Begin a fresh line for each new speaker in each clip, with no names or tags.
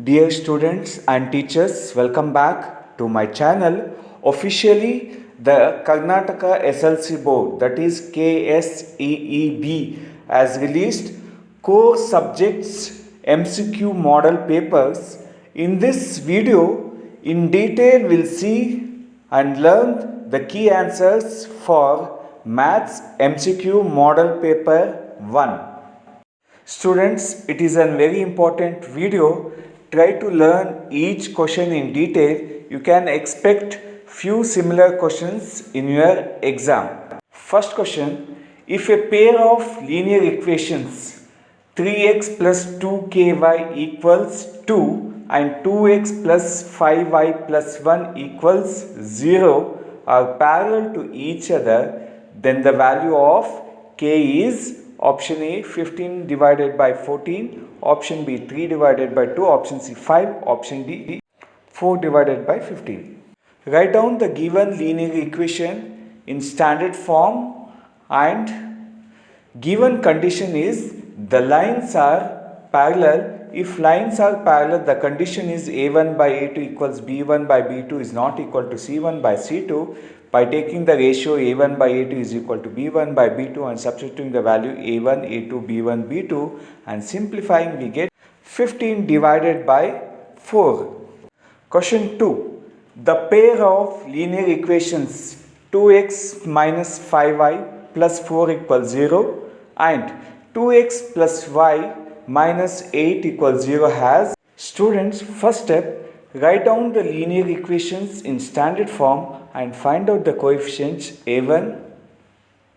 Dear students and teachers, welcome back to my channel. Officially, the Karnataka SLC Board, that is KSEEB, has released core subjects MCQ model papers. In this video, in detail, we'll see and learn the key answers for Maths MCQ model paper 1. Students, it is a very important video. Try to learn each question in detail. You can expect few similar questions in your exam. First question, if a pair of linear equations 3x plus 2ky equals 2 and 2x plus 5y plus 1 equals 0 are parallel to each other, then the value of k is option A 15 divided by 14, option B 3 divided by 2, option C 5, option D 4 divided by 15. Write down the given linear equation in standard form, and given condition is the lines are parallel. If lines are parallel, the condition is a1 by a2 equals b1 by b2 is not equal to c1 by c2. By taking the ratio a1 by a2 is equal to b1 by b2 and substituting the value a1, a2, b1, b2 and simplifying, we get 15 divided by 4. Question 2. The pair of linear equations 2x minus 5y plus 4 equals 0 and 2x plus y minus 8 equals 0 has. Students, first step, write down the linear equations in standard form and find out the coefficients a1,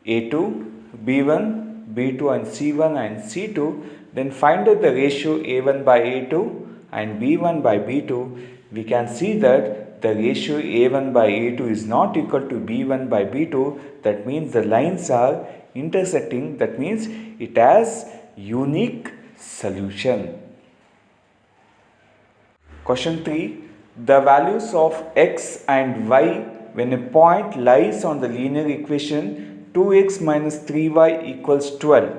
a2, b1, b2 and c1 and c2. Then find out the ratio a1 by a2 and b1 by b2. We can see that the ratio a1 by a2 is not equal to b1 by b2. That means the lines are intersecting. That means it has unique solution. Question 3. The values of x and y when a point lies on the linear equation 2x minus 3y equals 12.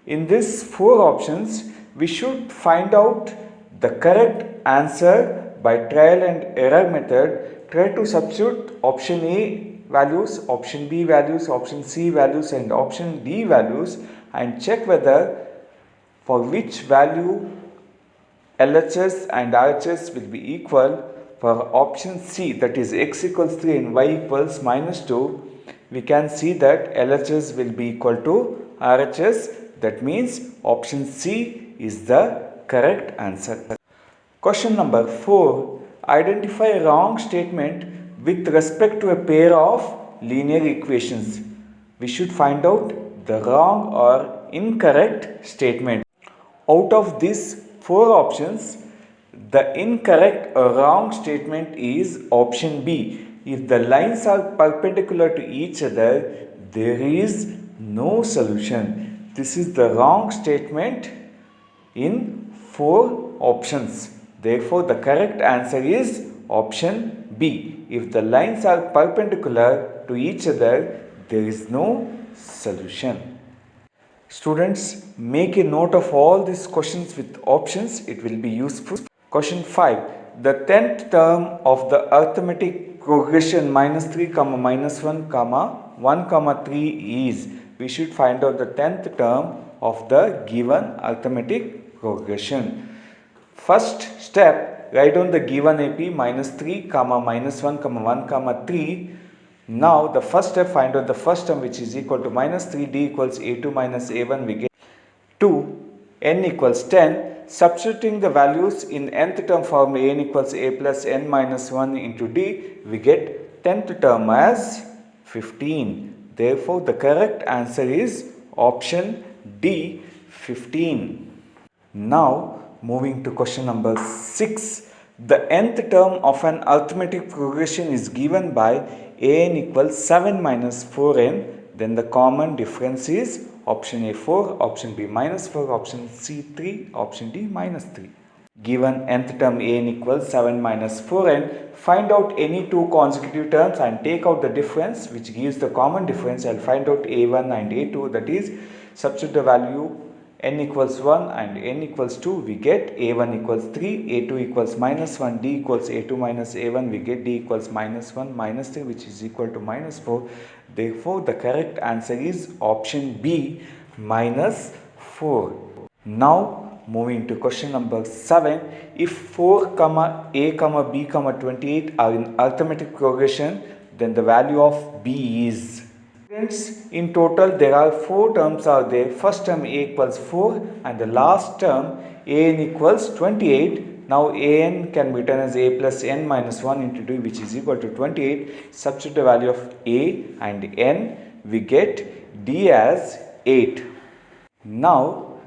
In these 4 options, we should find out the correct answer by trial and error method. Try to substitute option A values, option B values, option C values and option D values and check whether for which value LHS and RHS will be equal. For option C, that is x equals 3 and y equals minus 2, we can see that LHS will be equal to RHS. That means option C is the correct answer. Question number 4. Identify a wrong statement with respect to a pair of linear equations. We should find out the wrong or incorrect statement. Out of these 4 options, the incorrect or wrong statement is option B. If the lines are perpendicular to each other, there is no solution. This is the wrong statement in 4 options. Therefore, the correct answer is option B. If the lines are perpendicular to each other, there is no solution. Students, make a note of all these questions with options. It will be useful. Question 5. The 10th term of the arithmetic progression minus 3, minus 1, 1, 3 is. We should find out the 10th term of the given arithmetic progression. First step, write down the given AP minus 3, minus 1, 1, 3. Now the first step, find out the first term which is equal to minus 3, D equals A2 minus A1, we get 2, N equals 10. Substituting the values in nth term form n equals a plus n minus 1 into d, we get 10th term as 15. Therefore, the correct answer is option D, 15. Now, moving to question number 6. The nth term of an arithmetic progression is given by an equals 7 minus 4n. Then the common difference is option A 4, option B minus 4, option C 3, option D minus 3. Given nth term an equals 7 minus 4n, find out any 2 consecutive terms and take out the difference which gives the common difference. I'll find out a1 and a2, that is substitute the value n equals 1 and n equals 2, we get a1 equals 3, a2 equals minus 1, d equals a2 minus a1, we get d equals minus 1 minus 3, which is equal to minus 4. Therefore, the correct answer is option B, minus 4. Now, moving to question number 7. If 4, a, b, 28 are in arithmetic progression, then the value of b is. Friends, in total there are 4 terms are there. First term a equals 4 and the last term an equals 28. Now an can be written as a plus n minus 1 into d, which is equal to 28. Substitute the value of a and n, we get d as 8. Now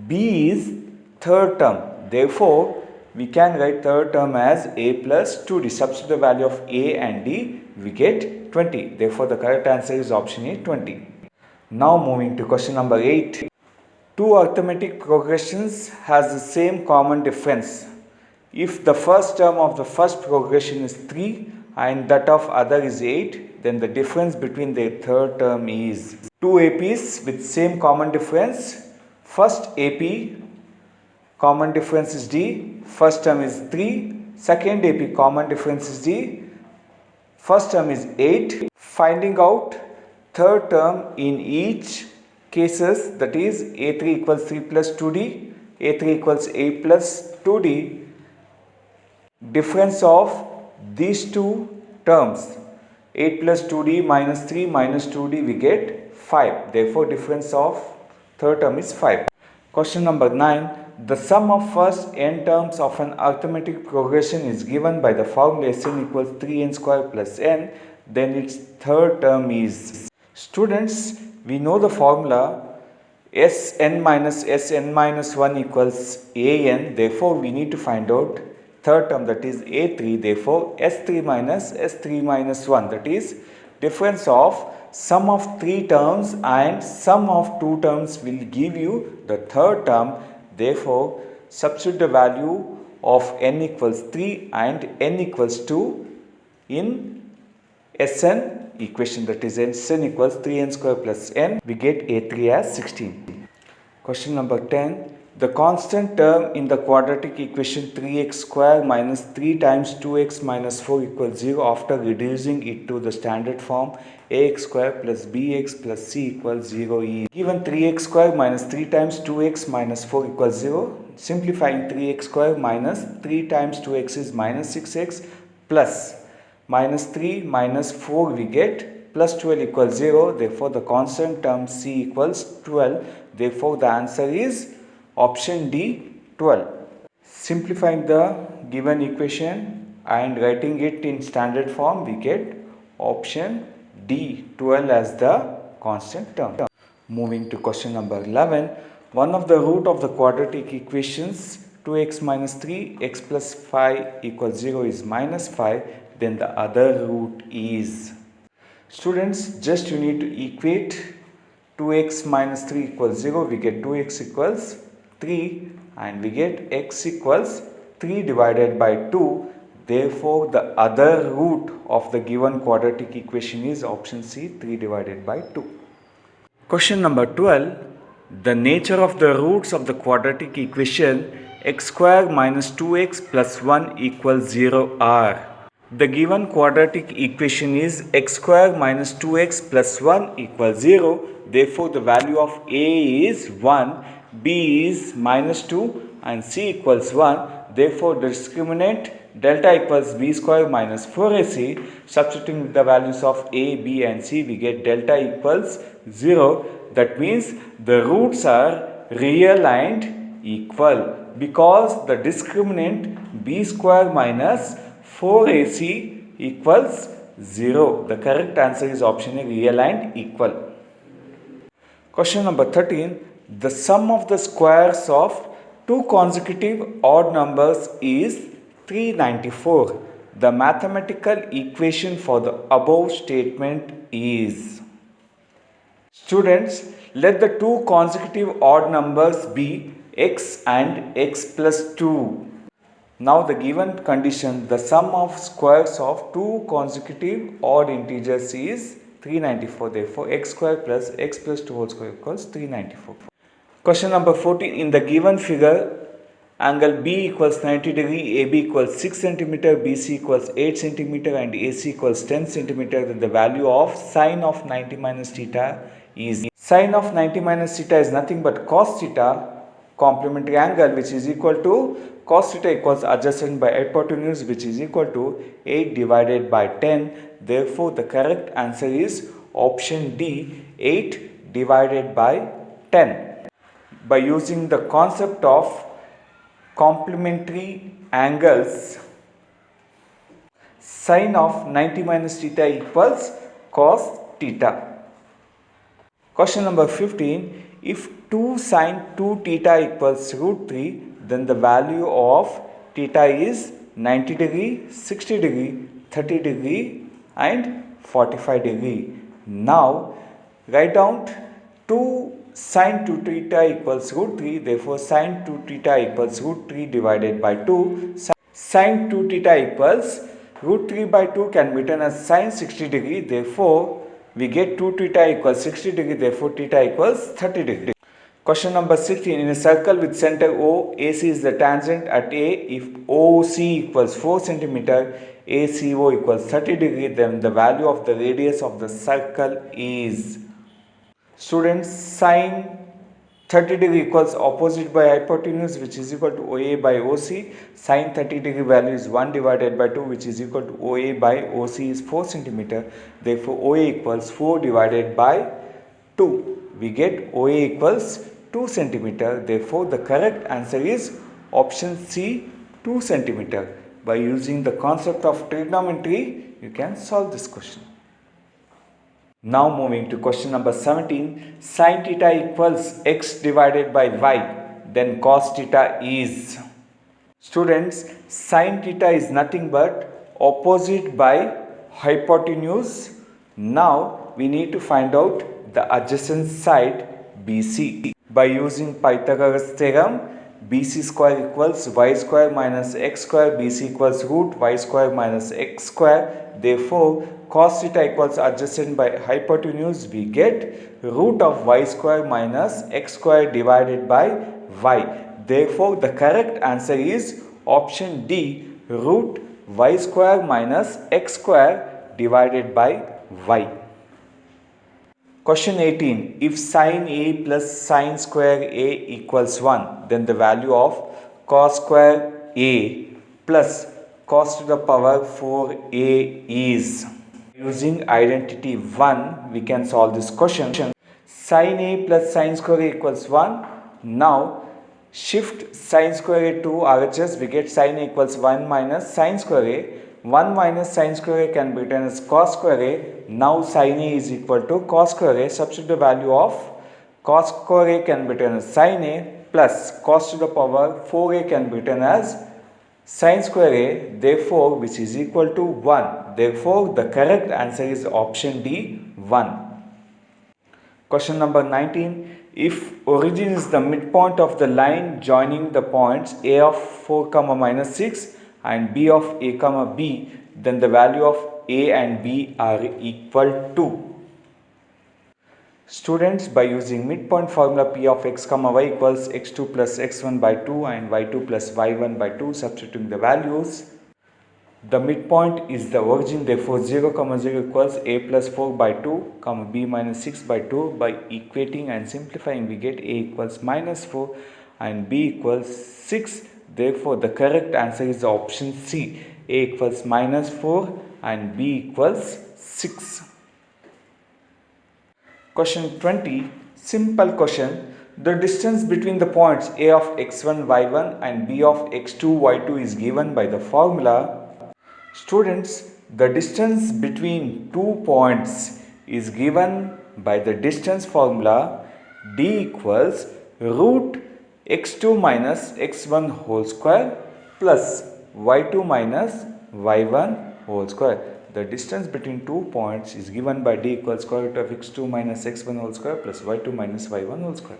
b is third term. Therefore, we can write third term as a plus 2d. Substitute the value of a and d, we get 20. Therefore, the correct answer is option A, 20. Now moving to question number 8. Two arithmetic progressions has the same common difference. If the first term of the first progression is 3 and that of other is 8, then the difference between their third term is. Two APs with same common difference. First AP common difference is d, first term is 3. Second AP common difference is d, first term is 8. Finding out third term in each cases, that is a3 equals 3 plus 2d, a3 equals a plus 2d. Difference of these two terms, 8 plus 2d minus 3 minus 2d, we get 5. Therefore, difference of third term is 5. Question number 9. The sum of first n terms of an arithmetic progression is given by the formula Sn equals 3n square plus n. Then its third term is. Students, we know the formula Sn minus 1 equals an. Therefore, we need to find out third term, that is a3. Therefore, s3 minus 1, that is difference of sum of 3 terms and sum of 2 terms will give you the third term. Therefore, substitute the value of n equals 3 and n equals 2 in Sn equation, that is Sn equals 3n square plus n. We get a3 as 16. Question number 10. The constant term in the quadratic equation 3x square minus 3 times 2x minus 4 equals 0 after reducing it to the standard form ax square plus bx plus c equals 0 is. Given 3x square minus 3 times 2x minus 4 equals 0. Simplifying 3x square minus 3 times 2x is minus 6x plus minus 3 minus 4 we get plus 12 equals 0. Therefore, the constant term c equals 12. Therefore, the answer is option D, 12. Simplifying the given equation and writing it in standard form, we get option D, 12 as the constant term. Moving to question number 11. One of the root of the quadratic equations 2x minus 3 x plus 5 equals 0 is minus 5. Then the other root is. Students, just you need to equate 2x minus 3 equals 0. We get 2x equals 3 and we get x equals 3 divided by 2. Therefore, the other root of the given quadratic equation is option C, 3 divided by 2. Question number 12. The nature of the roots of the quadratic equation x square minus 2x plus 1 equals 0 are. The given quadratic equation is x square minus 2x plus 1 equals 0. Therefore, the value of a is 1, b is minus 2 and c equals 1. Therefore, the discriminant delta equals b square minus 4ac. Substituting the values of a, b and c, we get delta equals 0. That means the roots are real and equal because the discriminant b square minus 4ac equals 0. The correct answer is option A, real and equal. Question number 13. The sum of the squares of two consecutive odd numbers is 394. The mathematical equation for the above statement is. Students, let the two consecutive odd numbers be x and x plus 2. Now the given condition, the sum of squares of two consecutive odd integers is 394. Therefore, x square plus x plus 2 whole square equals 394. Question number 14. In the given figure, angle B equals 90 degree, AB equals 6 centimeter, BC equals 8 centimeter and AC equals 10 centimeter. Then the value of sine of 90 minus theta is. Sine of 90 minus theta is nothing but cos theta, complementary angle, which is equal to cos theta equals adjacent by hypotenuse, which is equal to 8 divided by 10. Therefore, the correct answer is option D, 8 divided by 10. By using the concept of complementary angles, sine of 90 minus theta equals cos theta. Question number 15. If 2 sine 2 theta equals root 3, then the value of theta is 90 degree, 60 degree, 30 degree and 45 degree. Now write down 2 sine 2 theta equals root 3. Therefore, sine 2 theta equals root 3 divided by 2. Sine 2 theta equals root 3 by 2 can be written as sine 60 degree. Therefore, we get 2 theta equals 60 degree. Therefore, theta equals 30 degree. Question number 16. In a circle with center O, AC is the tangent at A. If OC equals 4 centimeter, ACO equals 30 degree, then the value of the radius of the circle is. Students, sine 30 degree equals opposite by hypotenuse, which is equal to OA by OC. Sine 30 degree value is 1 divided by 2, which is equal to OA by OC is 4 centimeter. Therefore, OA equals 4 divided by 2. We get OA equals 2 centimeter. Therefore, the correct answer is option C, 2 centimeter. By using the concept of trigonometry, you can solve this question. Now moving to question number 17. Sin theta equals x divided by y. Then cos theta is. Students, sin theta is nothing but opposite by hypotenuse. Now we need to find out the adjacent side BC. By using Pythagoras theorem, BC square equals y square minus x square, BC equals root y square minus x square. Therefore, cos theta equals adjacent by hypotenuse, we get root of y square minus x square divided by y. Therefore, the correct answer is option D, root y square minus x square divided by y. Question 18. If sin A plus sin square A equals 1, then the value of cos square A plus cos to the power 4A is. Using identity 1, we can solve this question. Sin A plus sin square A equals 1. Now shift sin square A to RHS, we get sin A equals 1 minus sin square A. 1 minus sin square A can be written as cos square A. Now sin A is equal to cos square A. Substitute the value of cos square A can be written as sin A plus cos to the power 4A can be written as sin square A. Therefore, which is equal to 1. Therefore, the correct answer is option D, 1. Question number 19. If origin is the midpoint of the line joining the points A of 4 comma minus 6 and B of A comma B, then the value of A and B are equal to. Students, by using midpoint formula P of x comma y equals x2 plus x1 by 2 and y2 plus y1 by 2, substituting the values, the midpoint is the origin. Therefore, 0 comma 0 equals A plus 4 by 2 comma B minus 6 by 2. By equating and simplifying, we get A equals minus 4 and B equals 6. Therefore, the correct answer is option C, A equals minus 4 and B equals 6. Question 20. Simple question. The distance between the points A of x1, y1 and B of x2, y2 is given by the formula. Students, the distance between two points is given by the distance formula D equals root x2 minus x1 whole square plus y2 minus y1 whole square. The distance between two points is given by D equals square root of x2 minus x1 whole square plus y2 minus y1 whole square.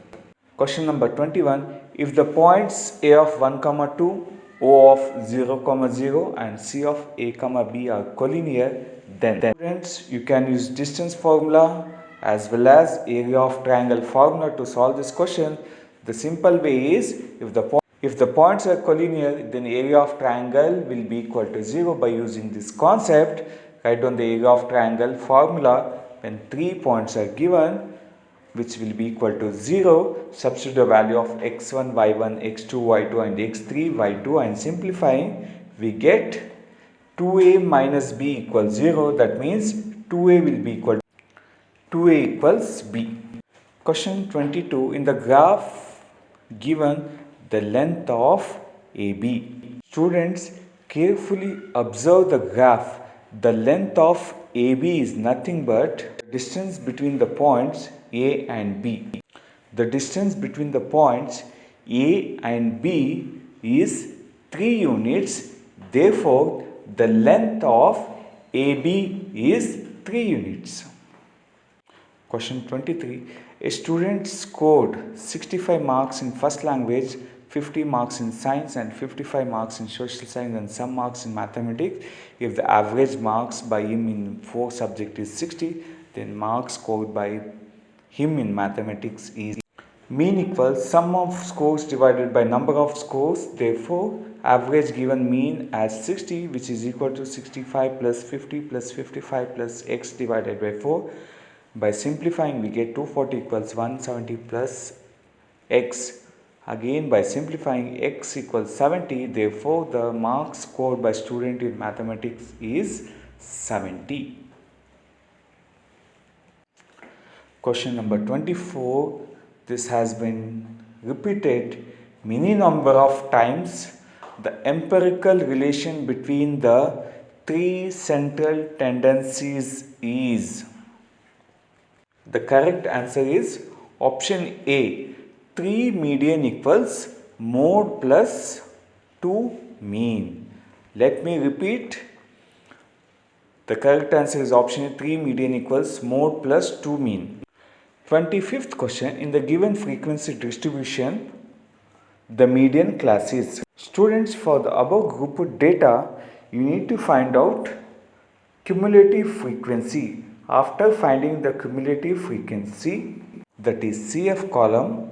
Question number 21. If the points A of 1 comma 2, O of 0 comma 0 and C of A comma B are collinear, then students, you can use distance formula as well as area of triangle formula to solve this question. The simple way is, if the points are collinear, then area of triangle will be equal to 0. By using this concept, write down the area of triangle formula. When 3 points are given, which will be equal to 0, substitute the value of x1, y1, x2, y2 and x3, y2, and simplifying, we get 2a minus b equals 0. That means 2a will be equal to 2a equals b. Question 22. In the graph given the length of AB. Students, carefully observe the graph. The length of AB is nothing but the distance between the points A and B. The distance between the points A and B is 3 units. Therefore, the length of AB is 3 units. Question 23. A student scored 65 marks in first language, 50 marks in science and 55 marks in social science and some marks in mathematics. If the average marks by him in 4 subjects is 60, then marks scored by him in mathematics is mean equals sum of scores divided by number of scores. Therefore, average given mean as 60, which is equal to 65 plus 50 plus 55 plus x divided by 4. By simplifying, we get 240 equals 170 plus x. Again, by simplifying, x equals 70. Therefore, the marks scored by student in mathematics is 70. Question number 24. This has been repeated many number of times. The empirical relation between the 3 central tendencies is. The correct answer is option A. 3 median equals mode plus 2 mean. Let me repeat. The correct answer is option A. 3 median equals mode plus 2 mean. 25th question. In the given frequency distribution, the median class is. Students, for the above grouped data, you need to find out cumulative frequency. After finding the cumulative frequency, that is CF column,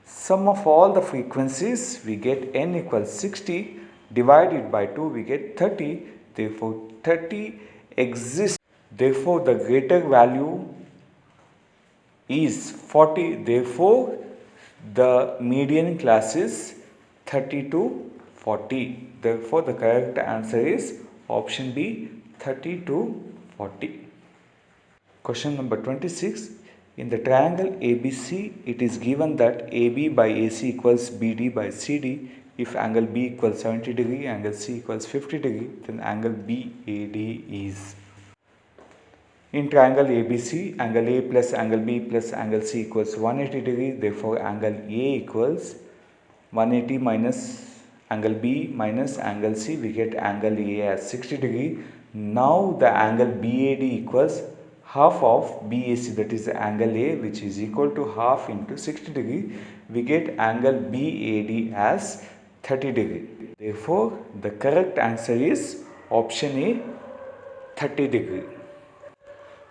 sum of all the frequencies, we get n equals 60, divided by 2, we get 30. Therefore, 30 exists. Therefore, the greater value is 40. Therefore, the median class is 30 to 40. Therefore, the correct answer is option B, 30 to 40. Question number 26. In the triangle ABC, it is given that AB by AC equals BD by CD. If angle B equals 70 degree, angle C equals 50 degree, then angle BAD is. In triangle ABC, angle A plus angle B plus angle C equals 180 degree. Therefore, angle A equals 180 minus angle B minus angle C. We get angle A as 60 degree. Now, the angle BAD equals half of BAC, that is the angle A, which is equal to half into 60 degree. We get angle BAD as 30 degree. Therefore, the correct answer is option A, 30 degree.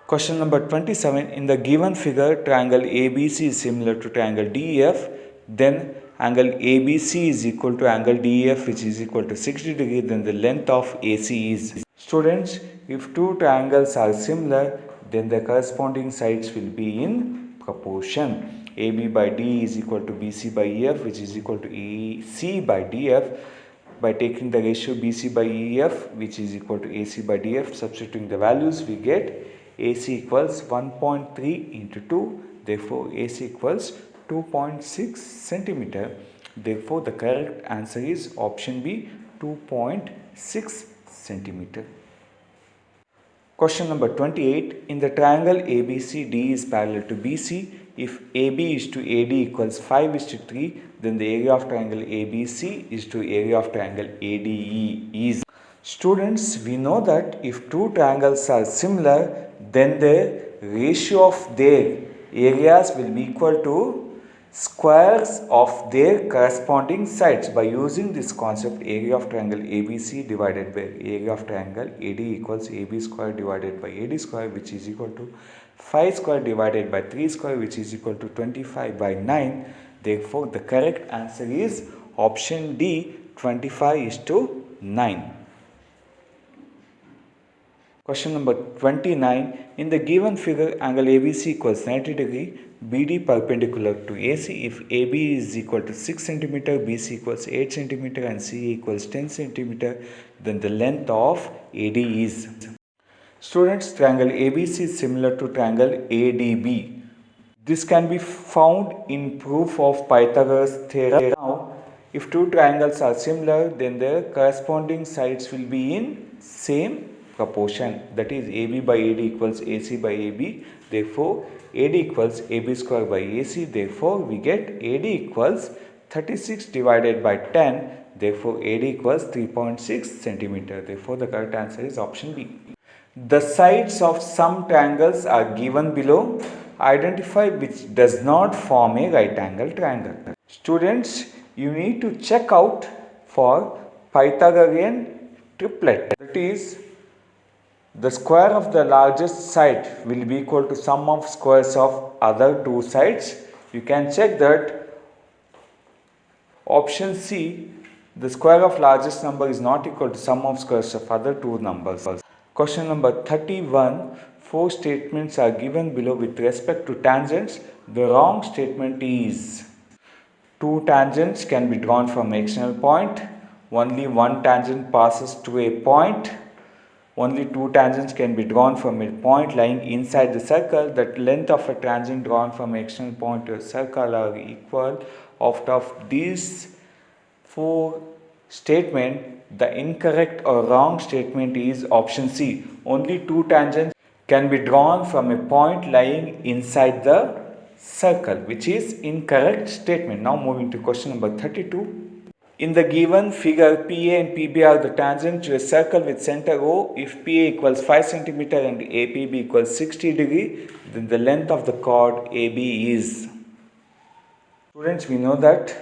Question number 27. In the given figure, triangle ABC is similar to triangle DEF. Then angle ABC is equal to angle DEF, which is equal to 60 degree. Then the length of AC is. Students, if two triangles are similar, then the corresponding sides will be in proportion. AB by D is equal to BC by EF, which is equal to AC by DF. By taking the ratio BC by EF, which is equal to AC by DF, substituting the values, we get AC equals 1.3 into 2. Therefore, AC equals 2.6 centimeter. Therefore, the correct answer is option B, 2.6 centimeter. Question number 28. In the triangle ABCD is parallel to BC. If AB is to AD equals 5:3, then the area of triangle ABC is to area of triangle ADE is. Students, we know that if two triangles are similar, then the ratio of their areas will be equal to squares of their corresponding sides. By using this concept, area of triangle ABC divided by area of triangle AD equals AB square divided by AD square, which is equal to 5 square divided by 3 square, which is equal to 25 by 9. Therefore, the correct answer is option D, 25:9. Question number 29. In the given figure, angle ABC equals 90 degree, BD perpendicular to AC if AB is equal to 6 cm, BC equals 8 cm and CA equals 10 cm, then the length of AD is. Students, triangle ABC is similar to triangle ADB. This can be found in proof of Pythagoras theorem. Now, if two triangles are similar, then their corresponding sides will be in same proportion, that is AB by AD equals AC by AB. Therefore, AD equals AB square by AC. Therefore, we get AD equals 36 divided by 10. Therefore, AD equals 3.6 centimeter. Therefore, the correct answer is option B. The sides of some triangles are given below. Identify which does not form a right angle triangle. Students, you need to check out for Pythagorean triplet. That is, the square of the largest side will be equal to sum of squares of other two sides. You can check that option C, the square of largest number is not equal to sum of squares of other two numbers. Question number 31. Four statements are given below with respect to tangents. The wrong statement is: two tangents can be drawn from an external point. Only one tangent passes to a point. Only two tangents can be drawn from a point lying inside the circle. The length of a tangent drawn from an external point to a circle are equal. Out of these four statements, the incorrect or wrong statement is option C. Only two tangents can be drawn from a point lying inside the circle, which is incorrect statement. Now moving to question number 32. In the given figure, PA and PB are the tangent to a circle with center O. If PA equals 5 cm and APB equals 60 degree, then the length of the chord AB is. Students, we know that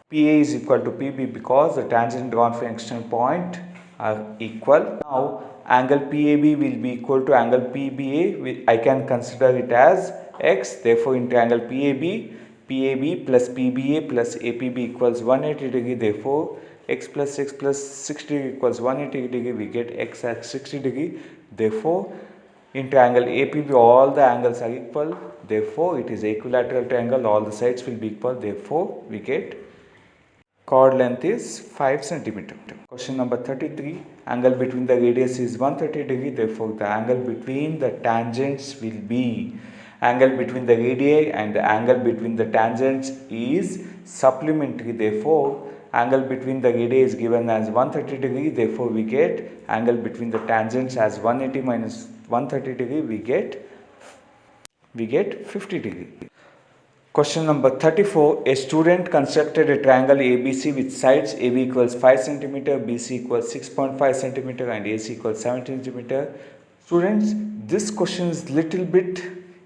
PA is equal to PB because the tangent drawn from external point are equal. Now, angle PAB will be equal to angle PBA. I can consider it as X. Therefore, in triangle PAB plus PBA plus APB equals 180 degree. Therefore, X plus 60 degree equals 180 degree. We get X at 60 degree. Therefore, in triangle APB, all the angles are equal. Therefore, it is equilateral triangle. All the sides will be equal. Therefore, we get chord length is 5 cm. Question number 33. Angle between the radius is 130 degree. Therefore, the angle between the tangents will be. Angle between the radii and the angle between the tangents is supplementary. Therefore, angle between the radii is given as 130 degree. Therefore, we get angle between the tangents as 180 minus 130 degree. We get 50 degree. Question number 34. A student constructed a triangle ABC with sides AB equals 5 cm, BC equals 6.5 cm and AC equals 17 cm. Students, this question is little bit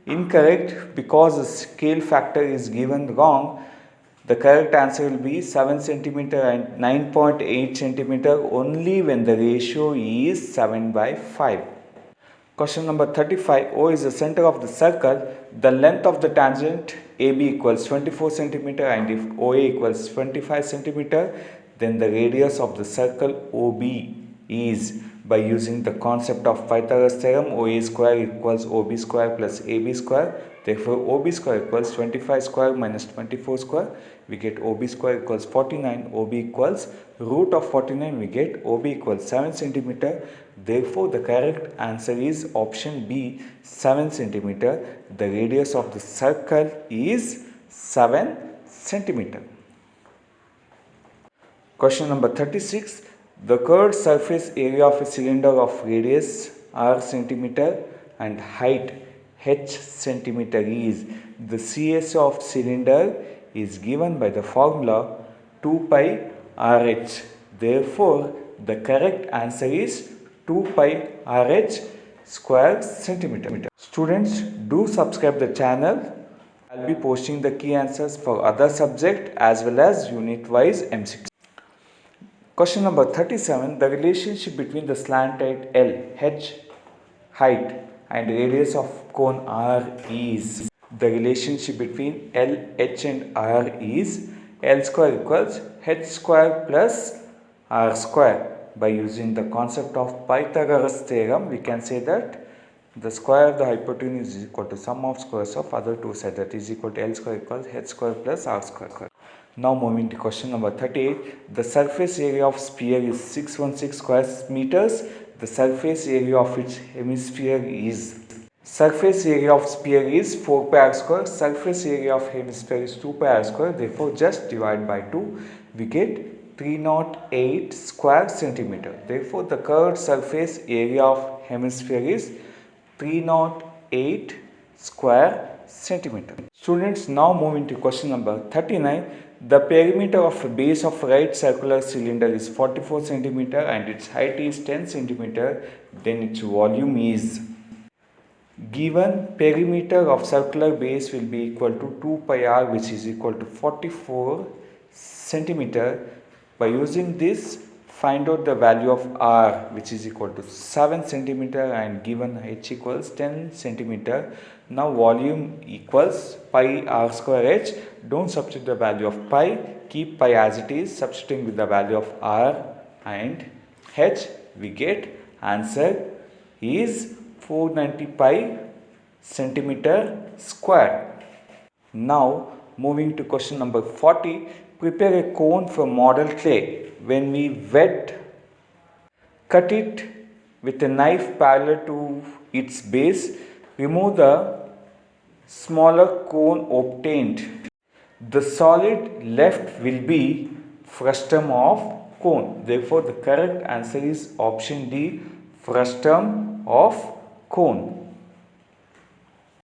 incorrect because the scale factor is given wrong. The correct answer will be 7 cm and 9.8 cm only when the ratio is 7/5. Question number 35. O is the center of the circle. The length of the tangent AB equals 24 cm and if OA equals 25 cm, then the radius of the circle OB is, by using the concept of Pythagoras theorem, OA square equals OB square plus AB square. Therefore, OB square equals 25 square minus 24 square. We get OB square equals 49. OB equals root of 49. We get OB equals 7 cm. Therefore, the correct answer is option B, 7 cm. The radius of the circle is 7 cm. Question number 36. The curved surface area of a cylinder of radius r centimeter and height h centimeter is. The CS of cylinder is given by the formula 2 pi RH. Therefore, the correct answer is 2 pi RH square centimeter. Students, do subscribe the channel. I'll be posting the key answers for other subject as well as unit wise MCQ. Question number 37. The relationship between the slant L, h height and radius of cone R is. the relationship between L, H and R is L square equals H square plus R square. By using the concept of Pythagoras theorem, we can say that the square of the hypotenuse is equal to sum of squares of other two sides, that is equal to L square equals H square plus R square. Now moving to question number 38. The surface area of sphere is 616 square meters. The surface area of its hemisphere is, surface area of sphere is 4 pi r square, surface area of hemisphere is 2 pi r square, therefore just divide by 2, we get 308 square centimeter. Therefore the curved surface area of hemisphere is 308 square centimeter. Students, now moving to question number 39. The perimeter of a base of right circular cylinder is 44 centimeter and its height is 10 centimeter, then its volume is. Given perimeter of circular base will be equal to 2 pi r, which is equal to 44 centimeter. By using this, find out the value of r, which is equal to 7 centimeter, and given h equals 10 centimeter. Now volume equals pi r square h. Don't substitute the value of pi, keep pi as it is, substituting with the value of r and h, we get answer is 490 pi centimeter square. Now moving to question number 40. Prepare a cone from model clay. When we wet, cut it with a knife parallel to its base. Remove the smaller cone obtained. The solid left will be frustum of cone. Therefore the correct answer is option D, frustum of cone.